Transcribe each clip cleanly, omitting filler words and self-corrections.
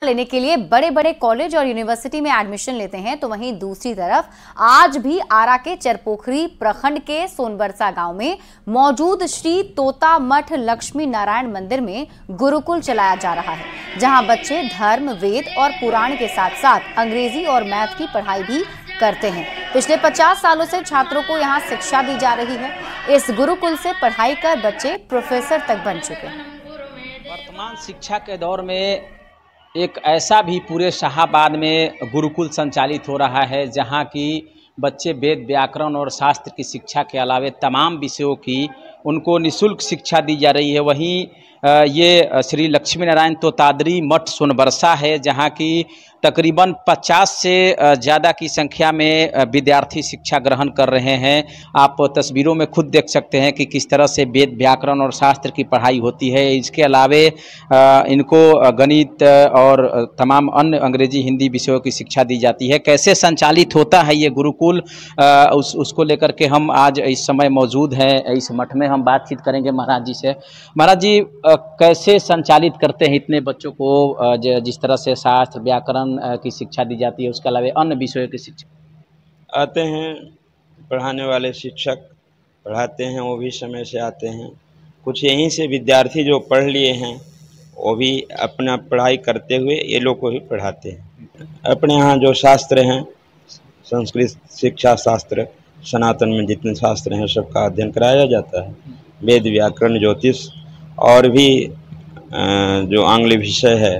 लेने के लिए बड़े बड़े कॉलेज और यूनिवर्सिटी में एडमिशन लेते हैं, तो वहीं दूसरी तरफ आज भी आरा के चरपोखरी प्रखंड के सोनबरसा गांव में मौजूद श्री तोता मठ लक्ष्मी नारायण मंदिर में गुरुकुल चलाया जा रहा है, जहां बच्चे धर्म, वेद और पुराण के साथ साथ अंग्रेजी और मैथ की पढ़ाई भी करते हैं। पिछले 50 सालों से छात्रों को यहां शिक्षा दी जा रही है। इस गुरुकुल से पढ़ाई कर बच्चे प्रोफेसर तक बन चुके हैं। वर्तमान शिक्षा के दौर में एक ऐसा भी पूरे शाहाबाद में गुरुकुल संचालित हो रहा है, जहां की बच्चे वेद, व्याकरण और शास्त्र की शिक्षा के अलावे तमाम विषयों की उनको निःशुल्क शिक्षा दी जा रही है। वहीं ये श्री लक्ष्मी नारायण तोतादरी मठ सोनबरसा है, जहां की तकरीबन 50 से ज़्यादा की संख्या में विद्यार्थी शिक्षा ग्रहण कर रहे हैं। आप तस्वीरों में खुद देख सकते हैं कि किस तरह से वेद, व्याकरण और शास्त्र की पढ़ाई होती है। इसके अलावे इनको गणित और तमाम अन्य अंग्रेजी, हिंदी विषयों की शिक्षा दी जाती है। कैसे संचालित होता है ये गुरुकुल, उसको लेकर के हम आज इस समय मौजूद हैं इस मठ में। हम बातचीत करेंगे महाराज जी से। महाराज जी, कैसे संचालित करते हैं इतने बच्चों को, जिस तरह से शास्त्र, व्याकरण की शिक्षा दी जाती है, उसके अलावा अन्य विषयों की शिक्षा? आते हैं पढ़ाने वाले शिक्षक, पढ़ाते हैं, वो भी समय से आते हैं। कुछ यहीं से विद्यार्थी जो पढ़ लिए हैं वो भी अपना पढ़ाई करते हुए ये लोग को भी पढ़ाते हैं। अपने यहाँ जो शास्त्र हैं, संस्कृत शिक्षा शास्त्र, सनातन में जितने शास्त्र हैं सबका अध्ययन कराया जाता है। वेद, व्याकरण, ज्योतिष और भी जो आंग्ल विषय है,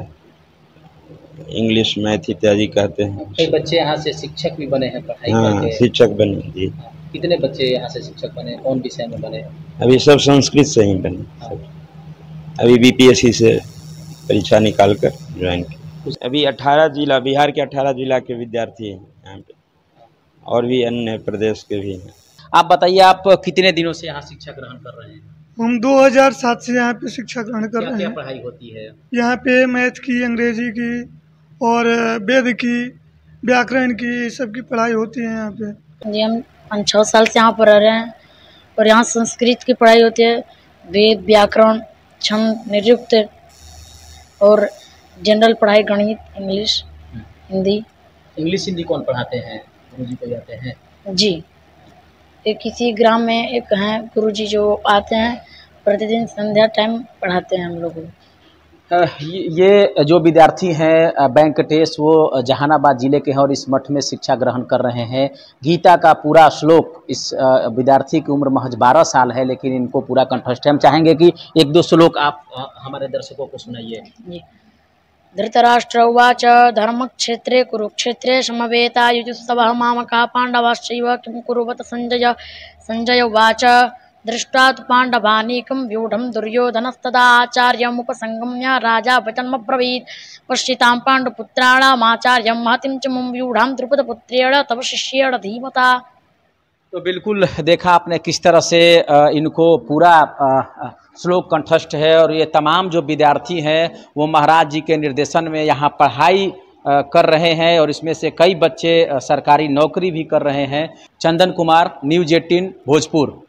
इंग्लिश, मैथ इत्यादि कहते हैं। कई बच्चे यहाँ से शिक्षक भी बने हैं पढ़ाई करके। शिक्षक बने जी। कितने बच्चे यहाँ से शिक्षक बने, कौन विषय में बने? अभी सब संस्कृत से ही बने। अभी बीपीएससी से परीक्षा निकाल कर ज्वाइन किया। अभी 18 जिला, बिहार के 18 जिला के विद्यार्थी हैं यहाँ पे, और भी अन्य प्रदेश के भी हैं। आप बताइए, आप कितने दिनों से यहाँ शिक्षा ग्रहण कर रहे हैं? हम 2007 से यहाँ पे शिक्षा ग्रहण कर रहे हैं। क्या पढ़ाई होती है यहाँ पे? मैथ की, अंग्रेजी की और वेद की, व्याकरण की, सब की पढ़ाई होती है यहाँ पे। जी, हम 5-6 साल से यहाँ पर रह रहे हैं और यहाँ संस्कृत की पढ़ाई होती है, वेद, व्याकरण, छंद, निरुक्त और जनरल पढ़ाई, गणित, इंग्लिश, हिंदी। इंग्लिश हिंदी कौन पढ़ाते हैं? गुरुजी को जाते हैं जी। एक किसी ग्राम में एक हैं गुरुजी जो आते हैं, प्रतिदिन संध्या टाइम पढ़ाते हैं हम लोगों को। ये जो विद्यार्थी हैं वेंकटेश, वो जहानाबाद जिले के हैं और इस मठ में शिक्षा ग्रहण कर रहे हैं। गीता का पूरा श्लोक, इस विद्यार्थी की उम्र महज 12 साल है, लेकिन इनको पूरा कंठस्थ है। हम चाहेंगे कि 1-2 श्लोक आप हमारे दर्शकों को सुनाइए। धृतराष्ट्र उवाच धर्मक्षेत्रे कुरुक्षेत्रे समवेतायुजुत्सवः मामकाः पाण्डवाश्चैव किं कुर्वत संजय। संजय उवाच दृष्ट्वा तु पाण्डवानीकं व्यूढं दुर्योधनस्तदा आचार्यमुपसंगम्य राजा वचनमब्रवीत् पश्यतां पाण्डुपुत्राणामाचार्यं महतिं च मुं व्यूढां द्रुपदपुत्रेण तव शिष्येण धीमता। तो बिल्कुल देखा आपने किस तरह से इनको पूरा श्लोक कंठस्थ है, और ये तमाम जो विद्यार्थी हैं वो महाराज जी के निर्देशन में यहाँ पढ़ाई कर रहे हैं, और इसमें से कई बच्चे सरकारी नौकरी भी कर रहे हैं। चंदन कुमार, न्यूज़ 18 भोजपुर।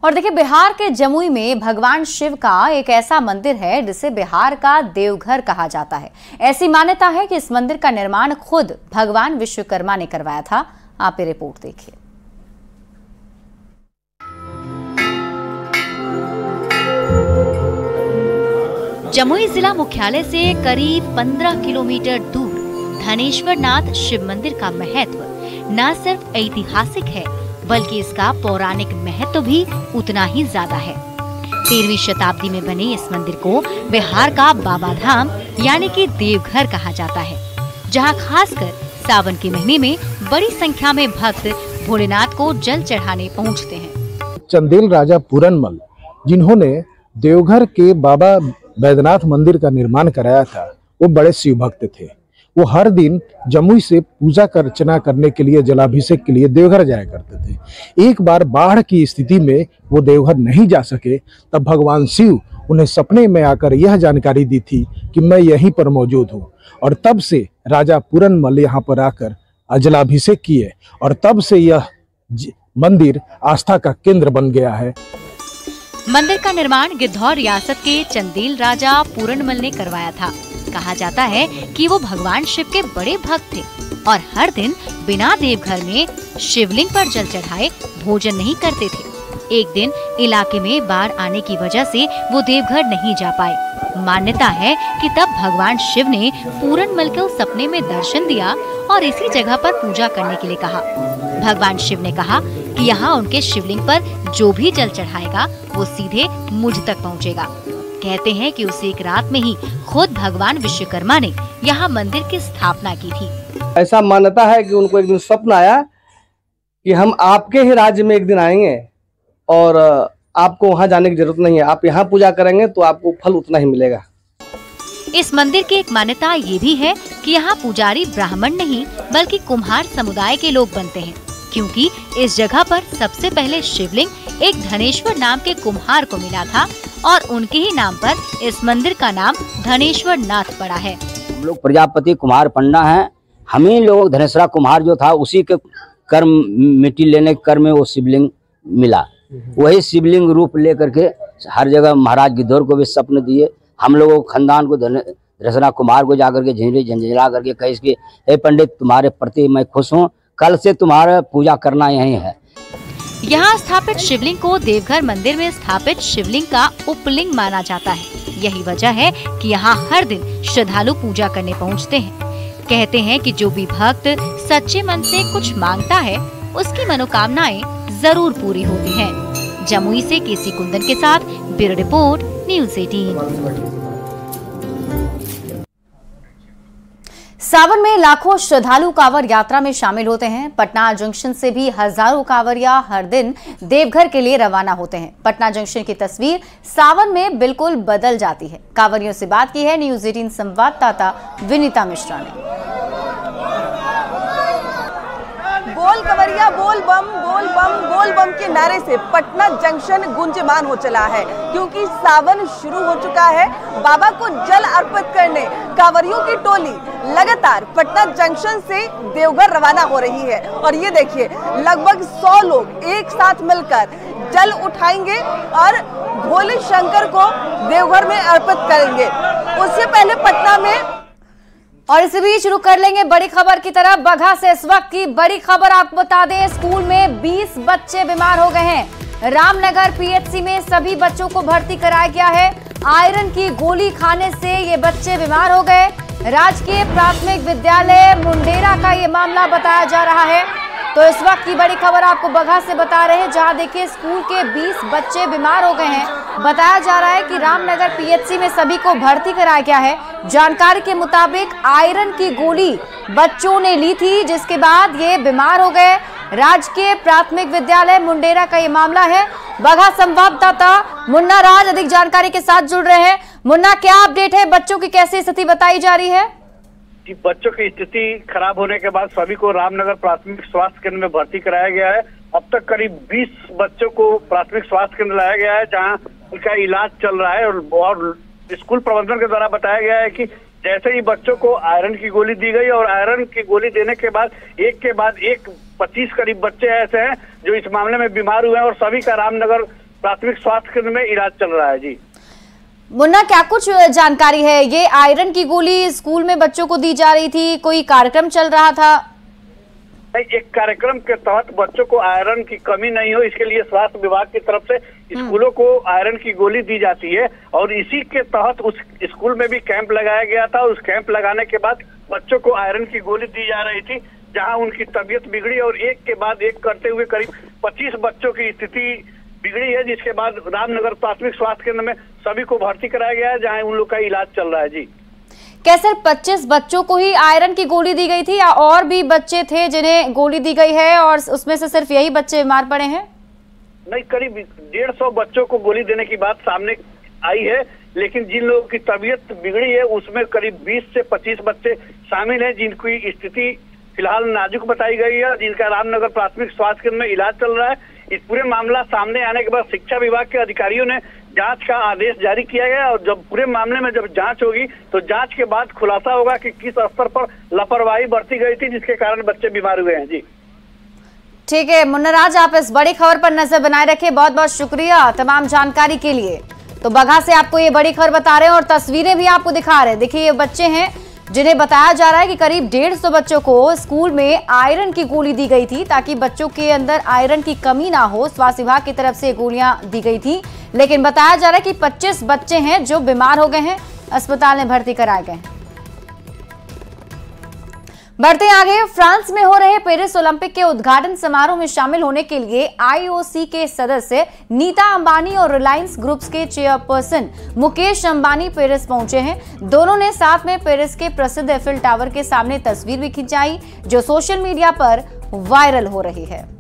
और देखिए, बिहार के जमुई में भगवान शिव का एक ऐसा मंदिर है जिसे बिहार का देवघर कहा जाता है। ऐसी मान्यता है कि इस मंदिर का निर्माण खुद भगवान विश्वकर्मा ने करवाया था। आप ये रिपोर्ट देखिए। जमुई जिला मुख्यालय से करीब 15 किलोमीटर दूर धनेश्वर नाथ शिव मंदिर का महत्व न सिर्फ ऐतिहासिक है, बल्कि इसका पौराणिक महत्व भी उतना ही ज्यादा है। 13वीं शताब्दी में बने इस मंदिर को बिहार का बाबा धाम यानी कि देवघर कहा जाता है, जहां खासकर सावन के महीने में बड़ी संख्या में भक्त भोलेनाथ को जल चढ़ाने पहुंचते हैं। चंदेल राजा पूरनमल, जिन्होंने देवघर के बाबा बैद्यनाथ मंदिर का निर्माण कराया था, वो बड़े शिव भक्त थे। वो हर दिन जमुई से पूजा अर्चना करने के लिए, जलाभिषेक के लिए देवघर जाया करते थे। एक बार बाढ़ की स्थिति में वो देवघर नहीं जा सके, तब भगवान शिव उन्हें सपने में आकर यह जानकारी दी थी कि मैं यहीं पर मौजूद हूँ, और तब से राजा पूरनमल यहाँ पर आकर जलाभिषेक किए और तब से यह मंदिर आस्था का केंद्र बन गया है। मंदिर का निर्माण गिद्धौर रियासत के चंदेल राजा पूरनमल ने करवाया था। कहा जाता है कि वो भगवान शिव के बड़े भक्त थे और हर दिन बिना देवघर में शिवलिंग पर जल चढ़ाए भोजन नहीं करते थे। एक दिन इलाके में बाढ़ आने की वजह से वो देवघर नहीं जा पाए। मान्यता है कि तब भगवान शिव ने पूरनमल को सपने में दर्शन दिया और इसी जगह पर पूजा करने के लिए कहा। भगवान शिव ने कहा कि यहाँ उनके शिवलिंग पर जो भी जल चढ़ाएगा वो सीधे मुझ तक पहुँचेगा। कहते हैं कि उसी एक रात में ही खुद भगवान विश्वकर्मा ने यहाँ मंदिर की स्थापना की थी। ऐसा मान्यता है कि उनको एक दिन स्वप्न आया कि हम आपके ही राज्य में एक दिन आएंगे और आपको वहां जाने की जरूरत नहीं है, आप यहाँ पूजा करेंगे तो आपको फल उतना ही मिलेगा। इस मंदिर की एक मान्यता ये भी है कि यहाँ पुजारी ब्राह्मण नहीं बल्कि कुम्हार समुदाय के लोग बनते हैं, क्योंकि इस जगह पर सबसे पहले शिवलिंग एक धनेश्वर नाम के कुम्हार को मिला था और उनके ही नाम पर इस मंदिर का नाम धनेश्वर नाथ पड़ा है। हम लोग प्रजापति कुम्हार पंडा हैं। हम ही लोग धनेश्वरा कुम्हार जो था उसी के कर्म मिट्टी लेने के कर्म में वो शिवलिंग मिला। वही शिवलिंग रूप लेकर के हर जगह महाराज गिद्धौर को भी स्वप्न दिए। हम लोगों को खानदान को धनेश्वरा कुम्हार को जाकर के झंझला करके कहे कि हे पंडित तुम्हारे प्रति मैं खुश हूँ, कल से तुम्हारा पूजा करना यही है। यहाँ स्थापित शिवलिंग को देवघर मंदिर में स्थापित शिवलिंग का उपलिंग माना जाता है। यही वजह है कि यहाँ हर दिन श्रद्धालु पूजा करने पहुँचते हैं। कहते हैं कि जो भी भक्त सच्चे मन से कुछ मांगता है उसकी मनोकामनाएं जरूर पूरी होती हैं। जमुई से केसी कुंदन के साथ ब्यूरो रिपोर्ट न्यूज़ 18। सावन में लाखों श्रद्धालु कांवड़ यात्रा में शामिल होते हैं। पटना जंक्शन से भी हजारों कांवड़िया हर दिन देवघर के लिए रवाना होते हैं। पटना जंक्शन की तस्वीर सावन में बिल्कुल बदल जाती है। कांवड़ियों से बात की है न्यूज़ 18 संवाददाता विनीता मिश्रा ने। बोल कवरिया बोल बम के नारे से पटना जंक्शन गुंजमान हो चला है, क्योंकि सावन शुरू हो चुका है। बाबा को जल अर्पित करने कांवरियों की टोली लगातार पटना जंक्शन से देवघर रवाना हो रही है और ये देखिए लगभग 100 लोग एक साथ मिलकर जल उठाएंगे और भोले शंकर को देवघर में अर्पित करेंगे। उससे पहले पटना में और इसी बीच रुक कर लेंगे बड़ी खबर की तरफ। बगहा से इस वक्त की बड़ी खबर आपको बता दें, स्कूल में 20 बच्चे बीमार हो गए हैं। रामनगर पीएचसी में सभी बच्चों को भर्ती कराया गया है। आयरन की गोली खाने से ये बच्चे बीमार हो गए। राजकीय प्राथमिक विद्यालय मुंडेरा का ये मामला बताया जा रहा है। तो इस वक्त की बड़ी खबर आपको बगहा से बता रहे हैं, जहां देखिए स्कूल के 20 बच्चे बीमार हो गए हैं। बताया जा रहा है कि रामनगर पीएचसी में सभी को भर्ती कराया गया है। जानकारी के मुताबिक आयरन की गोली बच्चों ने ली थी, जिसके बाद ये बीमार हो गए। राजकीय प्राथमिक विद्यालय मुंडेरा का ये मामला है। बगहा संवाददाता मुन्ना राज अधिक जानकारी के साथ जुड़ रहे हैं। मुन्ना, क्या अपडेट है? बच्चों की कैसी स्थिति बताई जा रही है? बच्चों की स्थिति खराब होने के बाद सभी को रामनगर प्राथमिक स्वास्थ्य केंद्र में भर्ती कराया गया है। अब तक करीब 20 बच्चों को प्राथमिक स्वास्थ्य केंद्र लाया गया है, जहां उनका इलाज चल रहा है। और स्कूल प्रबंधन के द्वारा बताया गया है कि जैसे ही बच्चों को आयरन की गोली दी गई और आयरन की गोली देने के बाद एक 25 करीब बच्चे ऐसे हैं जो इस मामले में बीमार हुए हैं और सभी का रामनगर प्राथमिक स्वास्थ्य केंद्र में इलाज चल रहा है। जी मुन्ना, क्या कुछ जानकारी है? ये आयरन की गोली स्कूल में बच्चों को दी जा रही थी, कोई कार्यक्रम चल रहा था? एक कार्यक्रम के तहत बच्चों को आयरन की कमी नहीं हो, इसके लिए स्वास्थ्य विभाग की तरफ से स्कूलों को आयरन की गोली दी जाती है और इसी के तहत उस स्कूल में भी कैंप लगाया गया था। उस कैंप लगाने के बाद बच्चों को आयरन की गोली दी जा रही थी, जहां उनकी तबीयत बिगड़ी और एक के बाद एक करते हुए करीब 25 बच्चों की स्थिति बिगड़ी है, जिसके बाद रामनगर प्राथमिक स्वास्थ्य केंद्र में सभी को भर्ती कराया गया है, जहां उन लोग का इलाज चल रहा है। जी क्या सिर्फ 25 बच्चों को ही आयरन की गोली दी गई थी या और भी बच्चे थे जिन्हें गोली दी गई है और उसमें से सिर्फ यही बच्चे बीमार पड़े हैं? नहीं, करीब 150 बच्चों को गोली देने की बात सामने आई है, लेकिन जिन लोगों की तबीयत बिगड़ी है उसमें करीब 20 से 25 बच्चे शामिल हैं, जिनकी स्थिति फिलहाल नाजुक बताई गई है, जिनका रामनगर प्राथमिक स्वास्थ्य केंद्र में इलाज चल रहा है। इस पूरे मामला सामने आने के बाद शिक्षा विभाग के अधिकारियों ने जांच का आदेश जारी किया गया और जब पूरे मामले में जब जांच होगी तो जांच के बाद खुलासा होगा कि किस स्तर पर लापरवाही बरती गई थी जिसके कारण बच्चे बीमार हुए हैं। जी ठीक है मुन्नाराज, आप इस बड़ी खबर पर नजर बनाए रखे, बहुत बहुत शुक्रिया तमाम जानकारी के लिए। तो बगहा से आपको ये बड़ी खबर बता रहे हैं और तस्वीरें भी आपको दिखा रहे हैं। देखिए ये बच्चे हैं जिन्हें बताया जा रहा है कि करीब 150 बच्चों को स्कूल में आयरन की गोली दी गई थी ताकि बच्चों के अंदर आयरन की कमी ना हो। स्वास्थ्य विभाग की तरफ से गोलियां दी गई थी, लेकिन बताया जा रहा है कि 25 बच्चे हैं जो बीमार हो गए हैं, अस्पताल में भर्ती कराए गए हैं। बढ़ते आगे, फ्रांस में हो रहे पेरिस ओलंपिक के उद्घाटन समारोह में शामिल होने के लिए आईओसी के सदस्य नीता अंबानी और रिलायंस ग्रुप्स के चेयरपर्सन मुकेश अंबानी पेरिस पहुंचे हैं। दोनों ने साथ में पेरिस के प्रसिद्ध एफिल टावर के सामने तस्वीर भी खिंचाई जो सोशल मीडिया पर वायरल हो रही है।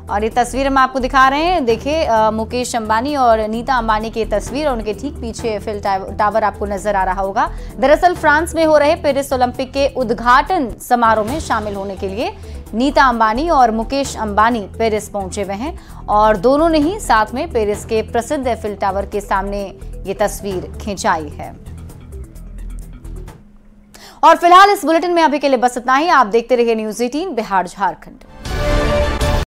और ये तस्वीर हम आपको दिखा रहे हैं, देखिए मुकेश अंबानी और नीता अंबानी की तस्वीर और उनके ठीक पीछे एफिल टावर आपको नजर आ रहा होगा। दरअसल फ्रांस में हो रहे पेरिस ओलंपिक के उद्घाटन समारोह में शामिल होने के लिए नीता अंबानी और मुकेश अंबानी पेरिस पहुंचे हुए हैं और दोनों ने ही साथ में पेरिस के प्रसिद्ध एफिल टावर के सामने ये तस्वीर खिंचाई है। और फिलहाल इस बुलेटिन में अभी के लिए बस इतना ही। आप देखते रहिए न्यूज़ 18 बिहार झारखंड।